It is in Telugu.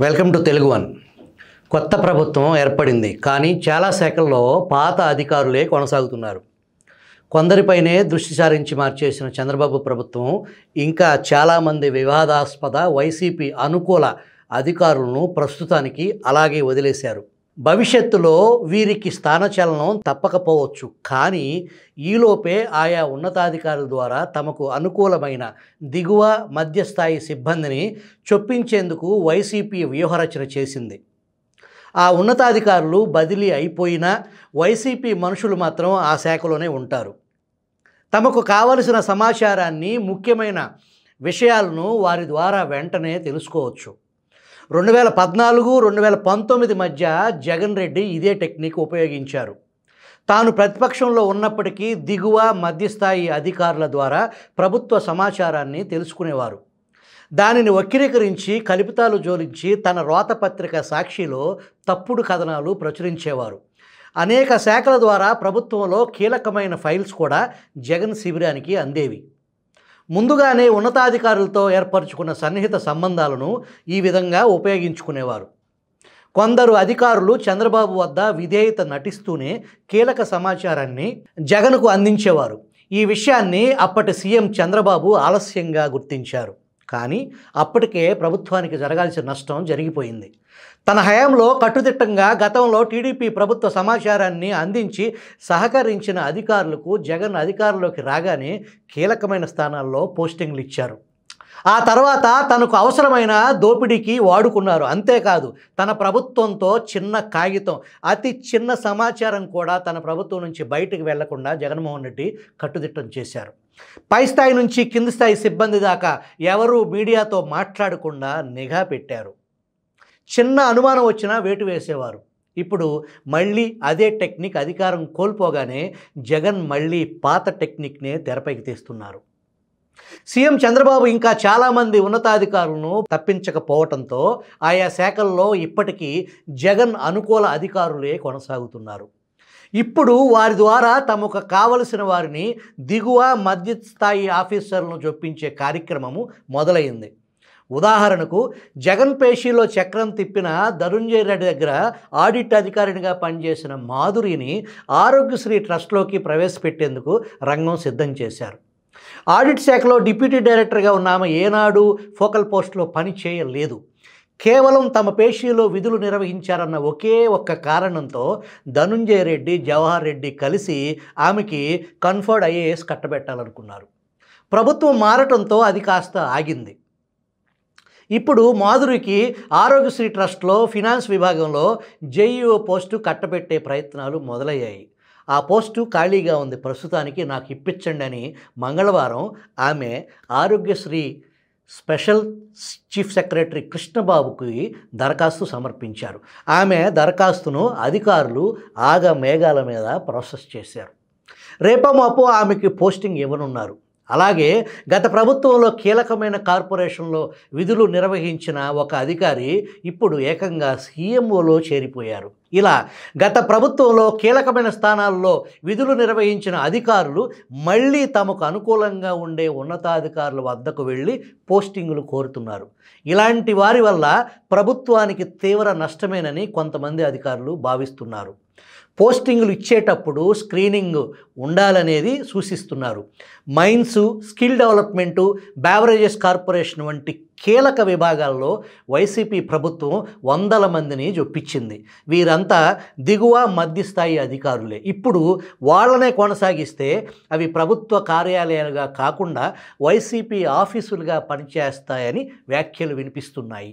Welcome to Telugu one. కొత్త ప్రభుత్వం ఏర్పడింది, కానీ చాలా శాఖల్లో పాత అధికారులే కొనసాగుతున్నారు. కొందరిపైనే దృష్టి సారించి మార్చేసిన చంద్రబాబు ప్రభుత్వం ఇంకా చాలామంది వివాదాస్పద వైసీపీ అనుకూల అధికారులను ప్రస్తుతానికి అలాగే వదిలేశారు. భవిష్యత్తులో వీరికి స్థానచలనం తప్పకపోవచ్చు, కానీ ఈలోపే ఆయా ఉన్నతాధికారుల ద్వారా తమకు అనుకూలమైన దిగువ మధ్యస్థాయి సిబ్బందిని చొప్పించేందుకు వైసీపీ వ్యూహరచన చేసింది. ఆ ఉన్నతాధికారులు బదిలీ అయిపోయినా వైసీపీ మనుషులు మాత్రం ఆ శాఖలోనే ఉంటారు. తమకు కావలసిన సమాచారాన్ని, ముఖ్యమైన విషయాలను వారి ద్వారా వెంటనే తెలుసుకోవచ్చు. 2014-2019 మధ్య జగన్ రెడ్డి ఇదే టెక్నిక్ ఉపయోగించారు. తాను ప్రతిపక్షంలో ఉన్నప్పటికీ దిగువ మధ్యస్థాయి అధికారుల ద్వారా ప్రభుత్వ సమాచారాన్ని తెలుసుకునేవారు. దానిని వక్రీకరించి కల్పితాలు జోడించి తన రోతపత్రిక సాక్షిలో తప్పుడు కథనాలు ప్రచురించేవారు. అనేక శాఖల ద్వారా ప్రభుత్వంలో కీలకమైన ఫైల్స్ కూడా జగన్ శిబిరానికి అందేవి. ముందుగానే ఉన్నతాధికారులతో ఏర్పరచుకున్న సన్నిహిత సంబంధాలను ఈ విధంగా ఉపయోగించుకునేవారు. కొందరు అధికారులు చంద్రబాబు వద్ద విధేయత నటిస్తూనే కీలక సమాచారాన్ని జగన్కు అందించేవారు. ఈ విషయాన్ని అప్పటి సీఎం చంద్రబాబు ఆలస్యంగా గుర్తించారు. కానీ అప్పటికే ప్రభుత్వానికి జరగాల్సిన నష్టం జరిగిపోయింది. తన హయాంలో కట్టుదిట్టంగా గతంలో టీడీపీ ప్రభుత్వ సమాచారాన్ని అందించి సహకరించిన అధికారులకు జగన్ అధికారంలోకి రాగానే కీలకమైన స్థానాల్లో పోస్టింగ్లు ఇచ్చారు. ఆ తర్వాత తనకు అవసరమైన దోపిడీకి వాడుకున్నారు. అంతేకాదు, తన ప్రభుత్వంతో చిన్న కాగితం, అతి చిన్న సమాచారం కూడా తన ప్రభుత్వం నుంచి బయటకు వెళ్లకుండా జగన్మోహన్ రెడ్డి కట్టుదిట్టం చేశారు. పై స్థాయి నుంచి కింది స్థాయి సిబ్బంది దాకా ఎవరూ మీడియాతో మాట్లాడకుండా నిఘా పెట్టారు. చిన్న అనుమానం వచ్చినా వేటు వేసేవారు. ఇప్పుడు మళ్ళీ అదే టెక్నిక్ అధికారం కోల్పోగానే జగన్ మళ్ళీ పాత టెక్నిక్నే తెరపైకి తీస్తున్నారు. సీఎం చంద్రబాబు ఇంకా చాలామంది ఉన్నతాధికారులను తప్పించకపోవడంతో ఆయా శాఖల్లో ఇప్పటికీ జగన్ అనుకూల అధికారులే కొనసాగుతున్నారు. ఇప్పుడు వారి ద్వారా తమకు కావలసిన వారిని దిగువ మధ్యస్థాయి ఆఫీసర్లను చొప్పించే కార్యక్రమము మొదలైంది. ఉదాహరణకు జగన్ పేషీలో చక్రం తిప్పిన ధనుంజయ రెడ్డి దగ్గర ఆడిట్ అధికారినిగా పనిచేసిన మాధురిని ఆరోగ్యశ్రీ ట్రస్ట్లోకి ప్రవేశపెట్టేందుకు రంగం సిద్ధం చేశారు. ఆడిట్ శాఖలో డిప్యూటీ డైరెక్టర్గా ఉన్న ఆమె ఏనాడు ఫోకల్ పోస్టులో పని చేయలేదు. కేవలం తమ పేషీలో విధులు నిర్వహించారన్న ఒకే ఒక్క కారణంతో ధనుంజయ రెడ్డి, జవహర్ రెడ్డి కలిసి ఆమెకి కన్ఫర్డ్ ఐఏఎస్ కట్టబెట్టాలనుకున్నారు. ప్రభుత్వం మారటంతో అది కాస్త ఆగింది. ఇప్పుడు మాధురికి ఆరోగ్యశ్రీ ట్రస్ట్లో ఫినాన్స్ విభాగంలో జేఈఓ పోస్టు కట్టబెట్టే ప్రయత్నాలు మొదలయ్యాయి. ఆ పోస్టు ఖాళీగా ఉంది, ప్రస్తుతానికి నాకు ఇప్పించండి అని మంగళవారం ఆమె ఆరోగ్యశ్రీ స్పెషల్ చీఫ్ సెక్రటరీ కృష్ణబాబుకి దరఖాస్తు సమర్పించారు. ఆమె దరఖాస్తును అధికారులు ఆగమేఘాల మీద ప్రాసెస్ చేశారు. రేపమాపో ఆమెకి పోస్టింగ్ ఇవ్వనున్నారు. అలాగే గత ప్రభుత్వంలో కీలకమైన కార్పొరేషన్లో విధులు నిర్వహించిన ఒక అధికారి ఇప్పుడు ఏకంగా సీఎంఓలో చేరిపోయారు. ఇలా గత ప్రభుత్వంలో కీలకమైన స్థానాల్లో విధులు నిర్వహించిన అధికారులు మళ్ళీ తమకు అనుకూలంగా ఉండే ఉన్నతాధికారుల వద్దకు వెళ్ళి పోస్టింగులు కోరుతున్నారు. ఇలాంటి వారి వల్ల ప్రభుత్వానికి తీవ్ర నష్టమేనని కొంతమంది అధికారులు భావిస్తున్నారు. పోస్టింగులు ఇచ్చేటప్పుడు స్క్రీనింగ్ ఉండాలనేది సూచిస్తున్నారు. Mines, skill development, beverages corporation వంటి కీలక విభాగాల్లో వైసీపీ ప్రభుత్వం వందల మందిని జొప్పించింది. వీరంతా దిగువ మధ్యస్థాయి అధికారులే. ఇప్పుడు వాళ్ళనే కొనసాగిస్తే అవి ప్రభుత్వ కార్యాలయాలుగా కాకుండా వైసీపీ ఆఫీసులుగా పనిచేస్తాయని వ్యాఖ్యలు వినిపిస్తున్నాయి.